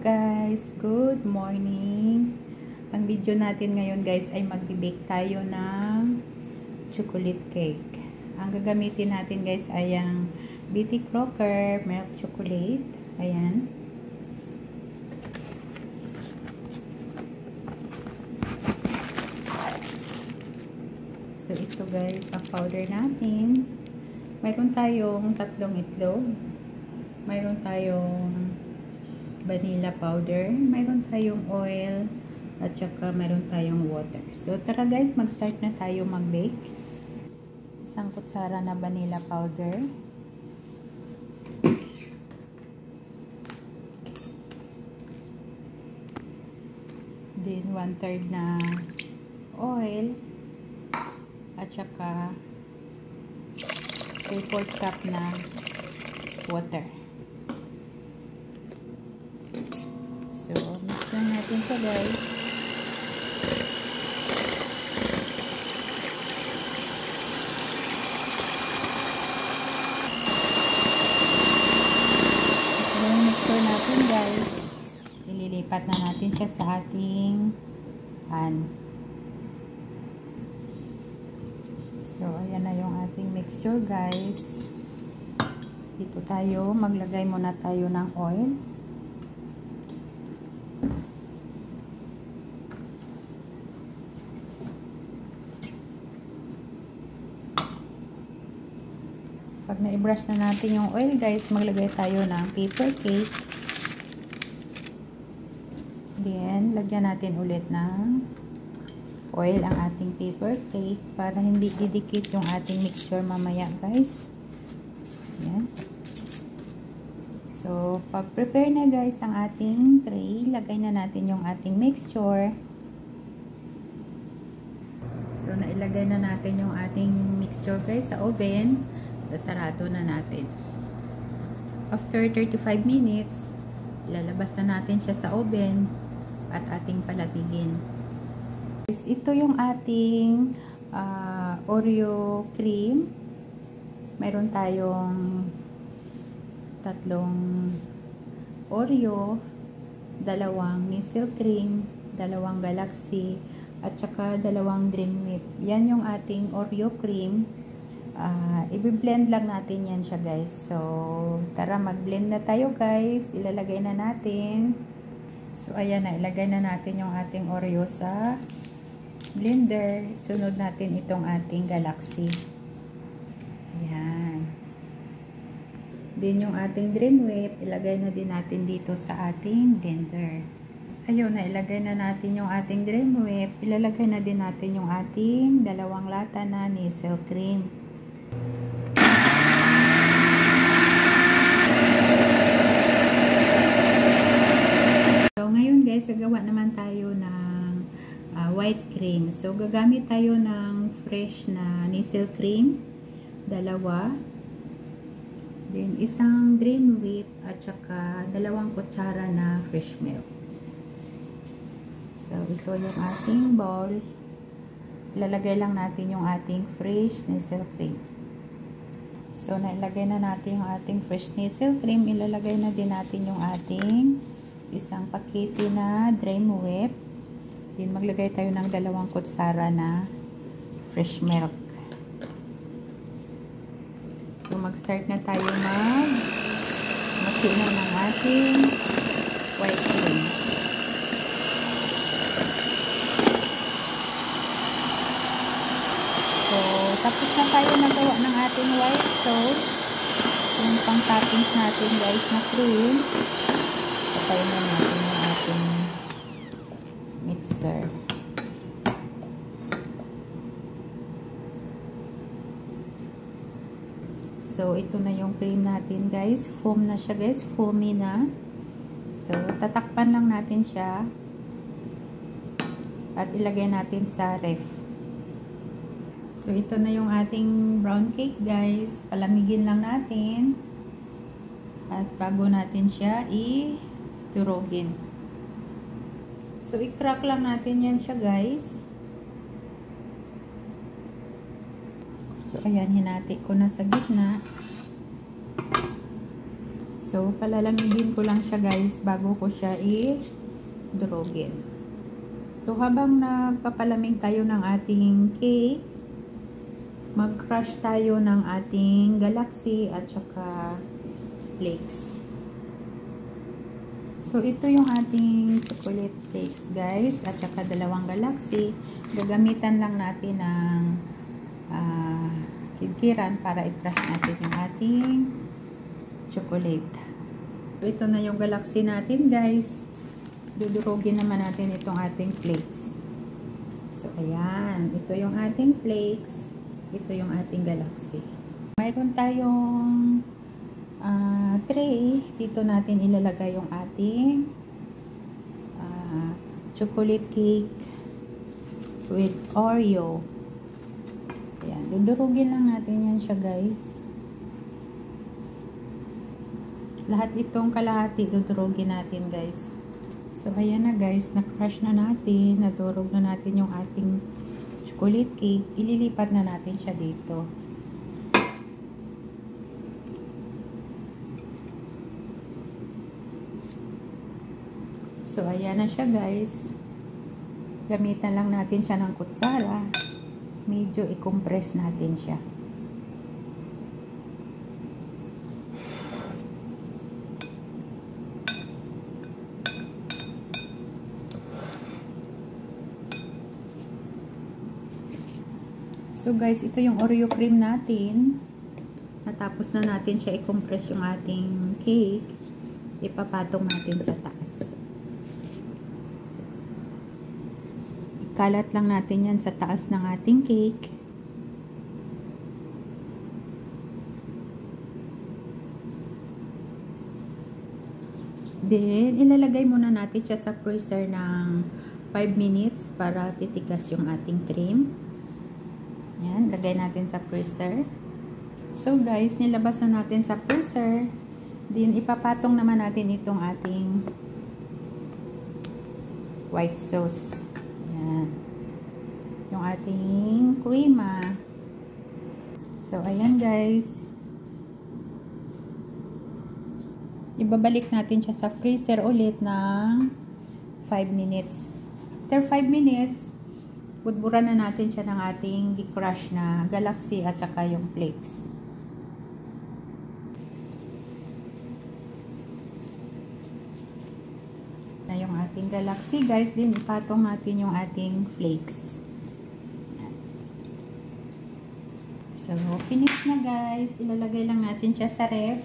guys, good morning. Ang video natin ngayon guys ay magbe-bake tayo ng chocolate cake. Ang gagamitin natin guys ay ang Betty Crocker milk chocolate. Ayan. So ito guys ang powder natin. Mayroon tayong 3 itlog. Mayroon tayong vanilla powder, mayroon tayong oil, at saka mayroon tayong water. So tara guys, mag-start na tayo mag-bake. Isang kutsara na vanilla powder. Then 1/3 na oil, at saka 3/4 cup na water. So, mix lang natin ito guys. Ito yung mixer natin guys. Ililipat na natin siya sa ating pan. So, ayan na yung ating mixture guys. Dito tayo, maglagay muna tayo ng oil. Pag na-brush na natin yung oil guys, maglagay tayo ng paper cake. Then, lagyan natin ulit ng oil ang ating paper cake para hindi didikit yung ating mixture mamaya guys. Ayan. So, pag prepare na guys ang ating tray, lagay na natin yung ating mixture. So, nailagay na natin yung ating mixture guys sa oven. Sasarado na natin. After 35 minutes, ilalabas na natin siya sa oven at ating palamigin. Ito yung ating Oreo cream. Mayroon tayong 3 Oreo, 2 Nestle cream, 2 Galaxy, at saka 2 Dream Whip. Yan yung ating Oreo cream. I-blend lang natin yan siya guys. So, tara mag-blend na tayo guys. Ilalagay na natin. So, ayan na. Ilagay na natin yung ating Oreo sa blender. Sunod natin itong ating Galaxy. Ayan. Then, yung ating Dream Whip, ilagay na din natin dito sa ating blender. Ayun na. Ilagay na natin yung ating Dream Whip. Ilalagay na din natin yung ating 2 lata na Nestle cream. So, ngayon guys, gagawa naman tayo ng white cream. So, gagamit tayo ng fresh na Nestle cream, 2. Then, isang Dream Whip at saka 2 kutsara na fresh milk. So, ito yung ating bowl. Ilalagay lang natin yung ating fresh Nestle cream. So, nailagay na natin yung ating fresh Nestle cream. Ilalagay na din natin yung ating isang pakete na Dream Whip. Then, maglagay tayo ng 2 kutsara na fresh milk. So, mag-start na tayo mag-maki na ng ating white cream. So, tapos na tayo nagawa ng ating white sauce. Yung pang-toppings natin guys na cream. Patayin na natin yung ating mixer. So, ito na yung cream natin guys. Foam na siya guys. Foamy na. So, tatakpan lang natin siya. At ilagay natin sa ref. So, ito na yung ating brown cake guys. Palamigin lang natin. At bago natin siya i-durugin. So, i-crack lang natin yan siya guys. So, ayan, hinati ko na sa gitna. So, So, palalamigin ko lang siya guys bago ko siya i-durugin. So, habang nagpapalamig tayo ng ating cake, mag-crush tayo ng ating galaxy at saka flakes. So, ito yung ating chocolate flakes guys at saka dalawang galaxy. Gagamitan lang natin ng kidkiran para i-crush natin yung ating chocolate. So, ito na yung galaxy natin guys. Dudurugin naman natin itong ating flakes. So, ayan. Ito yung ating flakes. Ito yung ating galaxy. Mayroon tayong tray. Dito natin ilalagay yung ating chocolate cake with Oreo. Ayan. Dudurugin lang natin yan siya guys. Lahat itong kalahati dudurugin natin guys. So, ayan na guys. Na-crush na natin. Nadurog na natin yung ating chocolate cake. Ililipat na natin siya dito. So, ayan na siya guys. Gamitan lang natin siya ng kutsara. Medyo i-compress natin siya. So guys, ito yung Oreo cream natin. Natapos na natin siya i-compress yung ating cake. Ipapatong natin sa taas. Ikalat lang natin yan sa taas ng ating cake. Then, ilalagay muna natin siya sa freezer ng 5 minutes para titigas yung ating cream. Yan, lagay natin sa freezer. So guys, nilabas na natin sa freezer. Then, ipapatong naman natin itong ating white sauce. Yan. Yung ating crema. So, ayan guys. Ibabalik natin siya sa freezer ulit ng 5 minutes. After 5 minutes, budburan na natin siya ng ating i-crush na galaxy at saka yung flakes. Na yung ating galaxy guys, din ipatong natin yung ating flakes. So, finish na guys. Ilalagay lang natin siya sa ref.